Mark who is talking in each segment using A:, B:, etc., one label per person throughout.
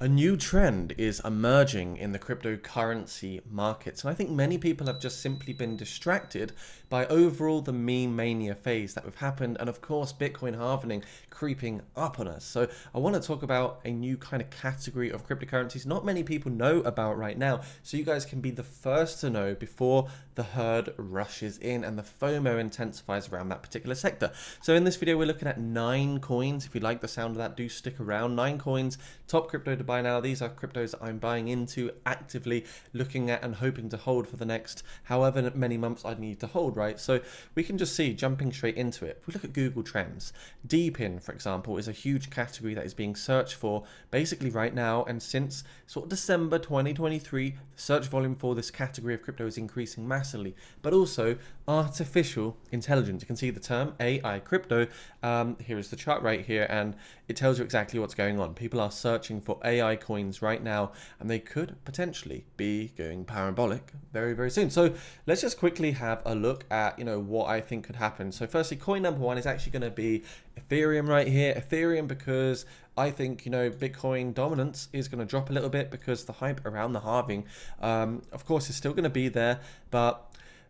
A: A new trend is emerging in the cryptocurrency markets, and I think many people have just simply been distracted by overall the meme mania phase that have happened, and of course Bitcoin halving creeping up on us. So I want to talk about a new kind of category of cryptocurrencies not many people know about right now, so you guys can be the first to know before the herd rushes in and the FOMO intensifies around that particular sector. So in this video we're looking at 9 coins. If you like the sound of that, do stick around. 9 coins, top crypto to buy now. These are cryptos that I'm buying into, actively looking at and hoping to hold for the next however many months I need to hold, right? So we can just see, jumping straight into it, if we look at Google Trends, Deepin, for example, is a huge category that is being searched for basically right now, and since sort of December 2023, the search volume for this category of crypto is increasing massively. But also artificial intelligence. You can see the term AI crypto. Here is the chart right here, and it tells you exactly what's going on. People are searching for AI coins right now, and they could potentially be going parabolic very, very soon. So let's just quickly have a look at, what I think could happen. So firstly, coin number 1 is actually going to be Ethereum right here. Ethereum, because I think, Bitcoin dominance is going to drop a little bit because the hype around the halving, of course, is still going to be there, but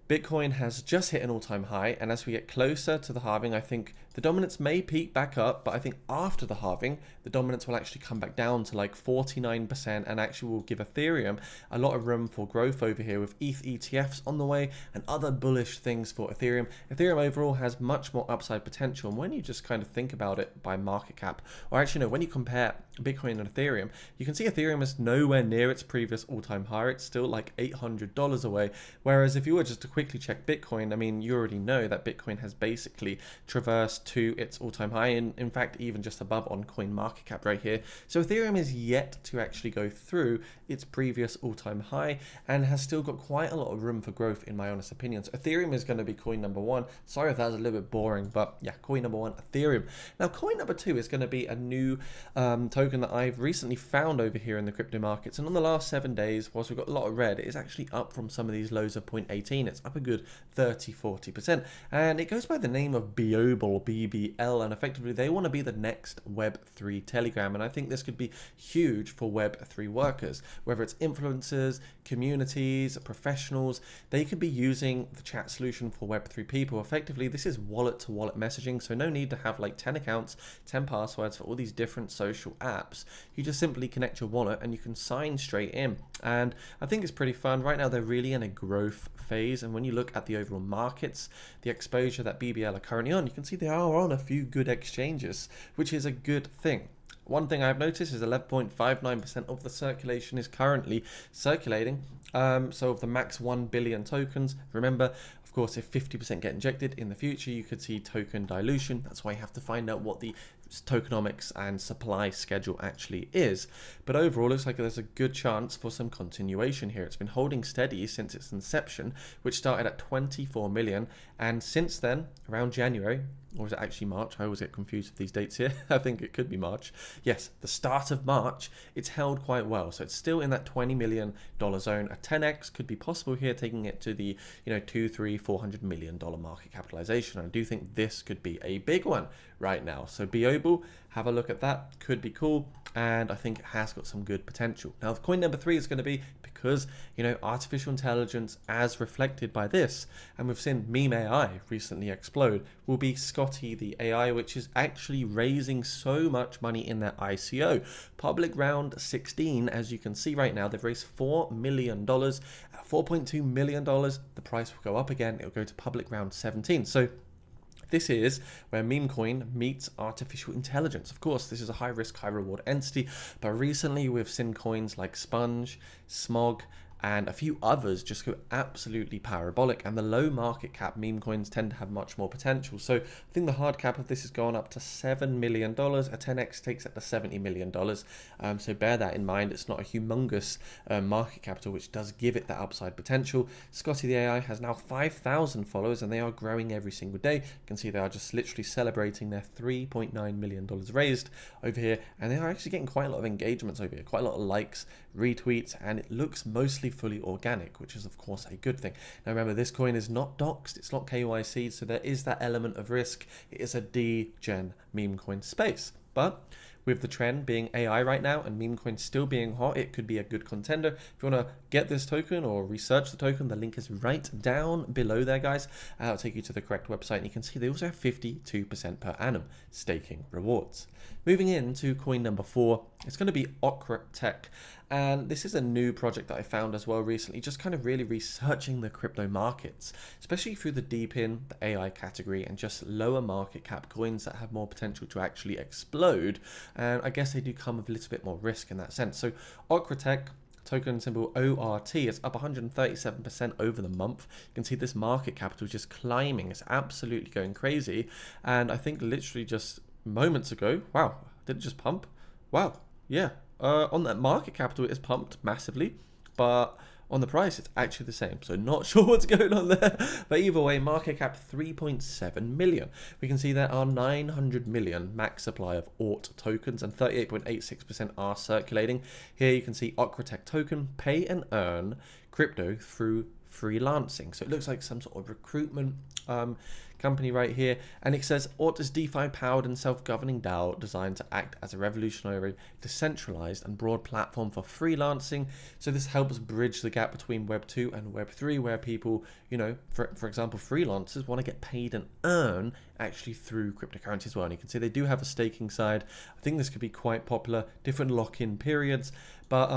A: Bitcoin has just hit an all-time high, and as we get closer to the halving, I think the dominance may peak back up, but I think after the halving, the dominance will actually come back down to like 49%, and actually will give Ethereum a lot of room for growth over here with ETH ETFs on the way and other bullish things for Ethereum. Ethereum overall has much more upside potential, and when you just kind of think about it by market cap, or actually no, when you compare Bitcoin and Ethereum, you can see Ethereum is nowhere near its previous all-time high. It's still like $800 away, whereas if you were just to quickly check Bitcoin, I mean, you already know that Bitcoin has basically traversed to its all-time high, and in fact even just above on coin market cap right here. So Ethereum is yet to actually go through its previous all-time high and has still got quite a lot of room for growth, in my honest opinion. So Ethereum is going to be coin number 1. Sorry if that was a little bit boring, but yeah, coin number 1, Ethereum. Now coin number 2 is going to be a new token that I've recently found over here in the crypto markets, and on the last 7 days, whilst we've got a lot of red, it is actually up from some of these lows of 0.18. It's up a good 30-40%, and it goes by the name of Beobel, BBL, and effectively they want to be the next Web3 Telegram, and I think this could be huge for Web3 workers, whether it's influencers, communities, professionals. They could be using the chat solution for Web3 people. Effectively, this is wallet-to-wallet messaging, so no need to have like 10 accounts, 10 passwords for all these different social apps. You just simply connect your wallet and you can sign straight in, and I think it's pretty fun. Right now they're really in a growth phase, and when you look at the overall markets, the exposure that BBL are currently on, you can see they are on a few good exchanges, which is a good thing. One thing I've noticed is 11.59% of the circulation is currently circulating. So of the max 1 billion tokens, remember, of course, if 50% get injected in the future, you could see token dilution. That's why you have to find out what the tokenomics and supply schedule actually is. But overall, looks like there's a good chance for some continuation here. It's been holding steady since its inception, which started at 24 million. And since then, around January, or is it actually March? I always get confused with these dates here. I think it could be March. Yes, the start of March, it's held quite well. So it's still in that $20 million zone. A 10x could be possible here, taking it to the, $200, $300, $400 million market capitalization. And I do think this could be a big one right now. So Beobel, have a look at that. Could be cool. And I think it has got some good potential. Now, coin number 3 is going to be, because, artificial intelligence as reflected by this, and we've seen meme AI recently explode, will be Scotty The AI, which is actually raising so much money in their ICO. Public round 16, as you can see right now, they've raised $4 million. At $4.2 million, the price will go up again. It'll go to public round 17. So this is where meme coin meets artificial intelligence. Of course, this is a high risk, high reward entity, but recently we've seen coins like Sponge, Smog, and a few others just go absolutely parabolic, and the low market cap meme coins tend to have much more potential. So I think the hard cap of this has gone up to $7 million. A 10x takes it to $70 million. So bear that in mind. It's not a humongous market capital, which does give it that upside potential. Scotty The AI has now 5,000 followers, and they are growing every single day. You can see they are just literally celebrating their $3.9 million raised over here, and they are actually getting quite a lot of engagements over here, quite a lot of likes, retweets, and it looks mostly fully organic, which is of course a good thing. Now remember, this coin is not doxed, it's not KYC, so there is that element of risk. It is a D-gen meme coin space. But with the trend being AI right now and meme coins still being hot, it could be a good contender. If you want to get this token or research the token, the link is right down below there, guys. I'll take you to the correct website, and you can see they also have 52% per annum staking rewards. Moving into coin number 4, it's going to be AquaTech. And this is a new project that I found as well recently, just kind of really researching the crypto markets, especially through the deep in, the AI category, and just lower market cap coins that have more potential to actually explode. And I guess they do come with a little bit more risk in that sense. So AquaTech, token symbol ORT, is up 137% over the month. You can see this market capital just climbing. It's absolutely going crazy. And I think literally just moments ago, wow, did it just pump? Wow, yeah. On that market capital, it is pumped massively, but on the price, it's actually the same. So not sure what's going on there. But either way, market cap 3.7 million. We can see there are 900 million max supply of AUT tokens, and 38.86% are circulating. Here you can see AquaTech token, pay and earn crypto through freelancing. So it looks like some sort of recruitment company right here, and it says AUT is DeFi powered and self-governing DAO designed to act as a revolutionary, decentralized and broad platform for freelancing. So this helps bridge the gap between Web 2 and Web 3, where people, you know, for example, freelancers want to get paid and earn actually through cryptocurrency as well. And you can see they do have a staking side. I think this could be quite popular, different lock-in periods. But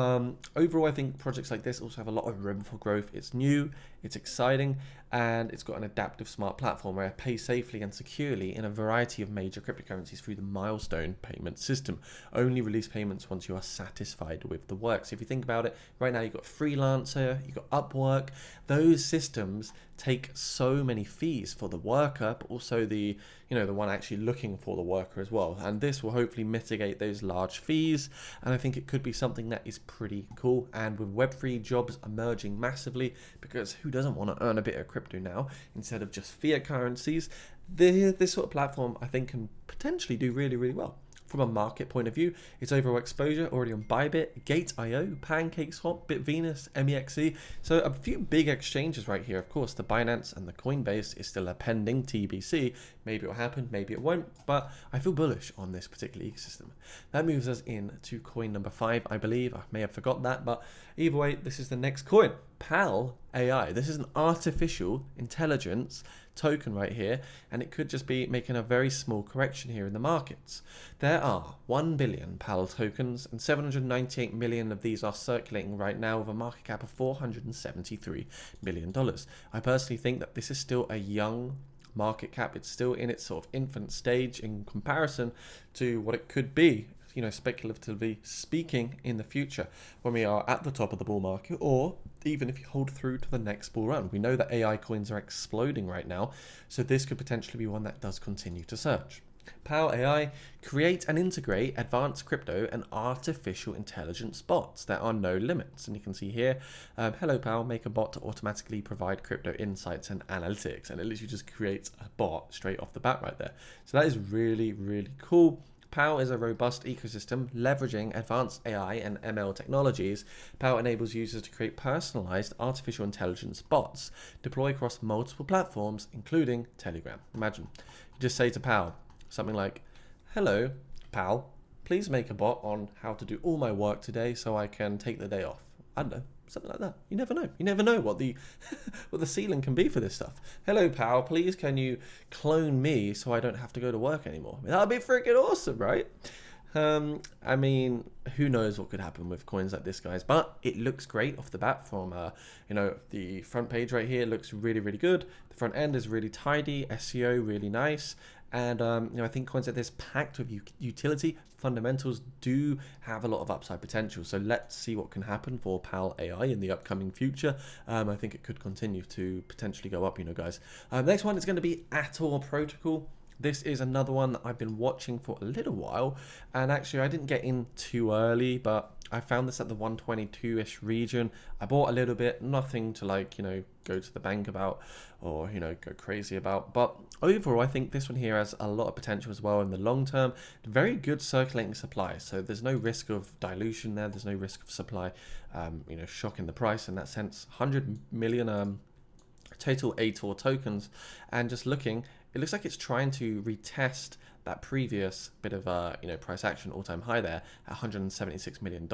A: overall, I think projects like this also have a lot of room for growth. It's new, it's exciting, and it's got an adaptive smart platform where it pays safely and securely in a variety of major cryptocurrencies through the milestone payment system. Only release payments once you are satisfied with the work. So if you think about it, right now you've got Freelancer, you've got Upwork. Those systems take so many fees for the worker, but also the one actually looking for the worker as well. And this will hopefully mitigate those large fees. And I think it could be something that is pretty cool. And with Web3 jobs emerging massively, because who doesn't want to earn a bit of crypto now instead of just fiat currencies, this sort of platform I think can potentially do really, really well. From a market point of view, its overall exposure already on Bybit, Gate.io, PancakeSwap, BitVenus, MEXC. So a few big exchanges right here. Of course, the Binance and the Coinbase is still a pending TBC. Maybe it will happen, maybe it won't, but I feel bullish on this particular ecosystem. That moves us into coin number 5, I believe. I may have forgot that, but either way, this is the next coin. PAL AI. This is an artificial intelligence token right here, and it could just be making a very small correction here in the markets. There are 1 billion PAL tokens, and 798 million of these are circulating right now with a market cap of $473 million. I personally think that this is still a young market cap. It's still in its sort of infant stage in comparison to what it could be, speculatively speaking, in the future when we are at the top of the bull market, or even if you hold through to the next bull run. We know that AI coins are exploding right now, so this could potentially be one that does continue to surge. PAL AI, create and integrate advanced crypto and artificial intelligence bots. There are no limits. And you can see here, hello PAL, make a bot to automatically provide crypto insights and analytics. And it literally just creates a bot straight off the bat right there. So that is really, really cool. PAL is a robust ecosystem leveraging advanced AI and ML technologies. PAL enables users to create personalized artificial intelligence bots, deploy across multiple platforms, including Telegram. Imagine, you just say to PAL something like, hello, PAL, please make a bot on how to do all my work today so I can take the day off. I don't know. Something like that. You never know. You never know what the what the ceiling can be for this stuff. Hello, PAL. Please, can you clone me so I don't have to go to work anymore? That would be freaking awesome, right? I mean, who knows what could happen with coins like this, guys? But it looks great off the bat. From the front page right here looks really, really good. The front end is really tidy. SEO really nice. And I think coins like this, packed with utility, fundamentals, do have a lot of upside potential. So let's see what can happen for PAL AI in the upcoming future. I think it could continue to potentially go up, guys. Next one is going to be Ator Protocol. This is another one that I've been watching for a little while, and actually I didn't get in too early, but I found this at the 122-ish region. I bought a little bit, nothing to go to the bank about or go crazy about, but overall I think this one here has a lot of potential as well in the long term. Very good circulating supply, so there's no risk of dilution there, there's no risk of supply shocking the price in that sense. 100 million total Ator tokens, and just looking, it looks like it's trying to retest that previous bit of price action all-time high there at $176 million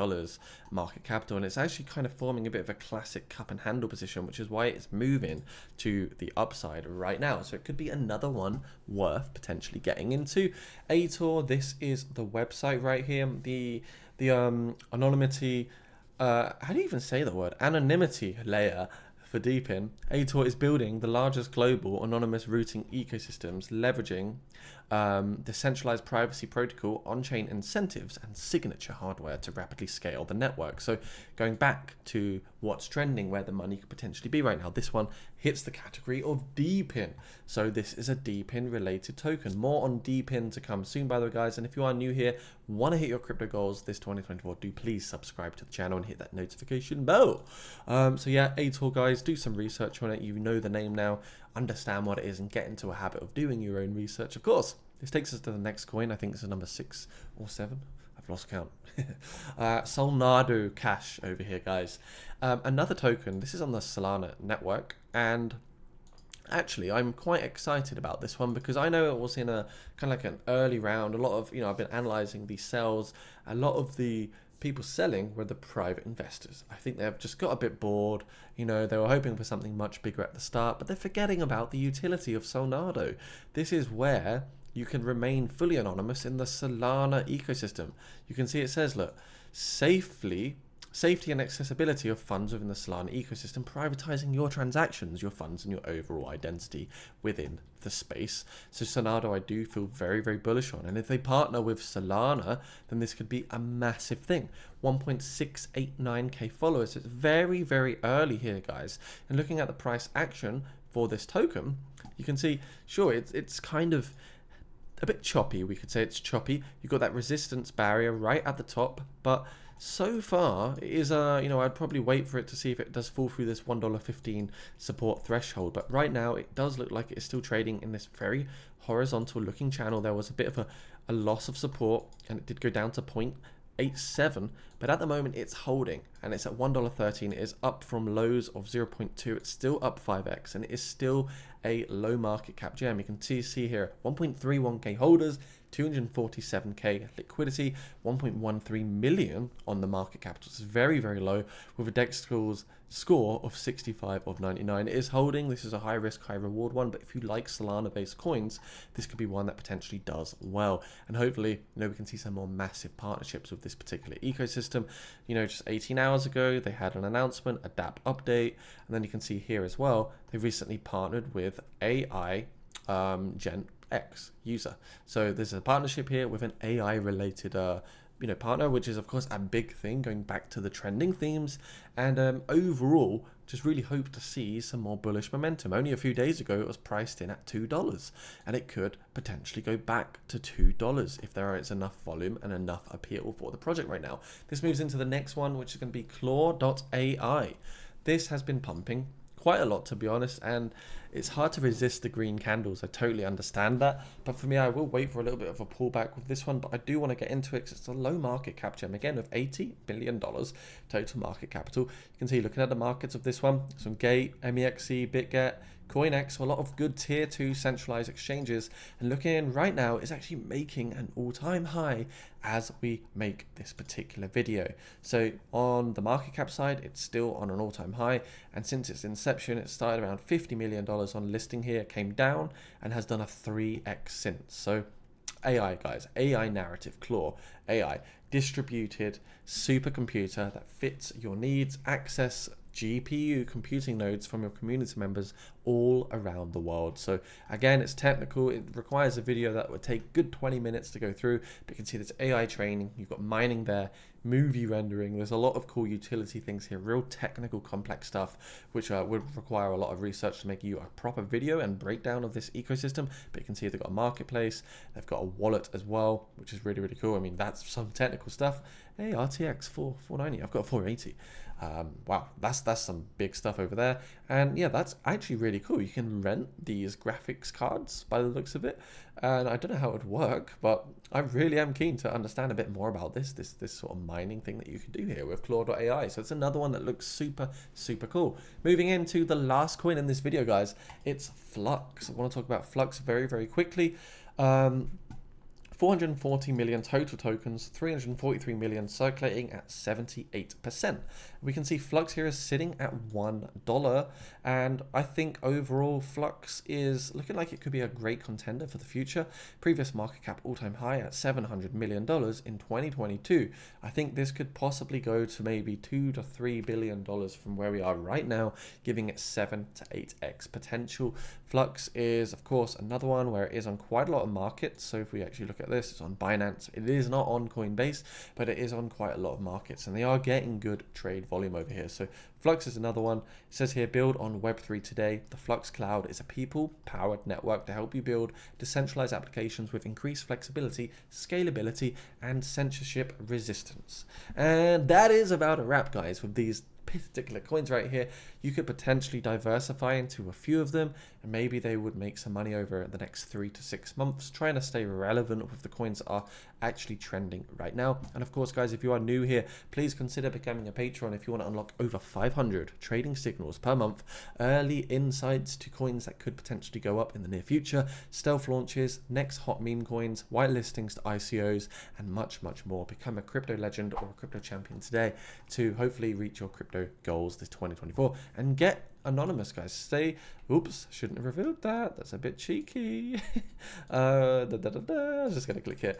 A: market capital, and it's actually kind of forming a bit of a classic cup and handle position, which is why it's moving to the upside right now. So it could be another one worth potentially getting into. Ator, this is the website right here, the anonymity, how do you even say the word, anonymity layer for Deepin. Ator is building the largest global anonymous routing ecosystems, leveraging decentralized privacy protocol, on-chain incentives, and signature hardware to rapidly scale the network. So going back to what's trending, where the money could potentially be right now, this one hits the category of Deepin. So this is a Deepin related token. More on Deepin to come soon, by the way, guys. And if you are new here, want to hit your crypto goals this 2024, do please subscribe to the channel and hit that notification bell. So yeah, Ator, guys, do some research on it. You know the name now, understand what it is, and get into a habit of doing your own research. Of course, this takes us to the next coin. I think it's number 6 or 7. I've lost count. Sardu Cash over here, guys. Another token. This is on the Solana network, and actually I'm quite excited about this one because I know it was in a kind of like an early round. A lot of, I've been analyzing these sells. A lot of the people selling were the private investors. I think they've just got a bit bored. They were hoping for something much bigger at the start, but they're forgetting about the utility of Solana. This is where you can remain fully anonymous in the Solana ecosystem. You can see it says, look, safety and accessibility of funds within the Solana ecosystem, privatizing your transactions, your funds, and your overall identity within the space. So Solana, I do feel very, very bullish on. And if they partner with Solana, then this could be a massive thing. 1.689k followers. It's very, very early here, guys. And looking at the price action for this token, you can see, sure, it's kind of a bit choppy. We could say it's choppy. You've got that resistance barrier right at the top, but so far it is I'd probably wait for it to see if it does fall through this $1.15 support threshold, but right now it does look like it's still trading in this very horizontal looking channel. There was a bit of a loss of support, and it did go down to 0.87, but at the moment it's holding, and it's at $1.13. It is up from lows of 0.2. It's still up 5x, and it is still a low market cap gem. You can see here 1.31k holders, 247k liquidity, 1.13 million on the market capital. It's very, very low, with a DEX score of 65 of 99. It is holding. This is a high risk, high reward one, but if you like Solana based coins, this could be one that potentially does well. And hopefully, we can see some more massive partnerships with this particular ecosystem. Just 18 hours ago, they had an announcement, a DApp update, and then you can see here as well, they recently partnered with AI Gen X user. So there's a partnership here with an AI related partner, which is of course a big thing, going back to the trending themes. And overall, just really hope to see some more bullish momentum. Only a few days ago it was priced in at $2, and it could potentially go back to $2 if there is enough volume and enough appeal for the project right now. This moves into the next one, which is going to be Claw.ai. This has been pumping quite a lot, to be honest, and it's hard to resist the green candles. I totally understand that, but for me, I will wait for a little bit of a pullback with this one, but I do want to get into it because it's a low market cap gem, again, of $80 billion total market capital. You can see, looking at the markets of this one, some Gate, MEXC, BitGet, CoinEx, so a lot of good tier 2 centralized exchanges, and looking in right now is actually making an all-time high as we make this particular video. So on the market cap side, it's still on an all-time high, and since its inception, it started around $50 million on listing here, came down, and has done a 3x since. So AI, guys, AI narrative, Claw, AI, distributed supercomputer that fits your needs, access GPU computing nodes from your community members all around the world. So again, it's technical. It requires a video that would take good 20 minutes to go through, but you can see there's AI training, you've got mining there, movie rendering. There's a lot of cool utility things here, real technical, complex stuff, which would require a lot of research to make you a proper video and breakdown of this ecosystem. But you can see they've got a marketplace, they've got a wallet as well, which is really, really cool. I mean, that's some technical stuff. Hey, RTX 490. I've got a 480. Wow, that's some big stuff over there. And yeah, that's actually really cool. You can rent these graphics cards by the looks of it. And I don't know how it would work, but I really am keen to understand a bit more about this sort of mining thing that you can do here with Claw AI. So it's another one that looks super, super cool. Moving into the last coin in this video, guys, it's Flux. I want to talk about Flux very, very quickly. 440 million total tokens, 343 million circulating at 78%. We can see Flux here is sitting at $1, and I think overall Flux is looking like it could be a great contender for the future. Previous market cap all-time high at $700 million in 2022. I think this could possibly go to maybe $2 to $3 billion from where we are right now, giving it 7 to 8x potential. Flux is, of course, another one where it is on quite a lot of markets. So if we actually look at this, it's on Binance. It is not on Coinbase, but it is on quite a lot of markets, and they are getting good trade volume over here. So Flux is another one. It says here, build on Web3 today. The Flux Cloud is a people-powered network to help you build decentralized applications with increased flexibility, scalability, and censorship resistance. And that is about a wrap, guys, with these particular coins right here. You could potentially diversify into a few of them, and maybe they would make some money over the next 3 to 6 months, trying to stay relevant with the coins that are actually trending right now. And of course, guys, if you are new here, please consider becoming a patron if you want to unlock over 500 trading signals per month, early insights to coins that could potentially go up in the near future, stealth launches, next hot meme coins, white listings to ICOs, and much, much more. Become a crypto legend or a crypto champion today to hopefully reach your crypto goals this 2024 and get anonymous, guys. Stay, oops, shouldn't have revealed that, that's a bit cheeky. I was just gonna click here.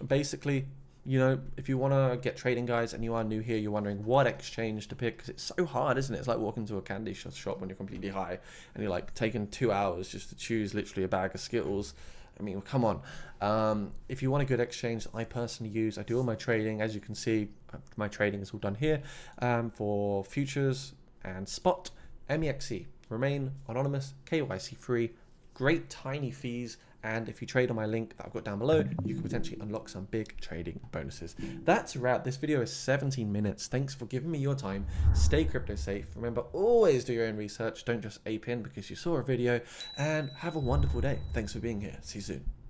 A: Basically, you know, if you want to get trading, guys, and you are new here, you're wondering what exchange to pick, because it's so hard, isn't it? It's like walking to a candy shop when you're completely high and you're like taking 2 hours just to choose literally a bag of Skittles. I mean, come on. If you want a good exchange that I personally use, I do all my trading. As you can see, my trading is all done here for futures and spot. MEXC, remain anonymous, KYC free, great tiny fees, and if you trade on my link that I've got down below, you can potentially unlock some big trading bonuses. That's a wrap. This video is 17 minutes. Thanks for giving me your time. Stay crypto safe. Remember, always do your own research. Don't just ape in because you saw a video, and have a wonderful day. Thanks for being here. See you soon.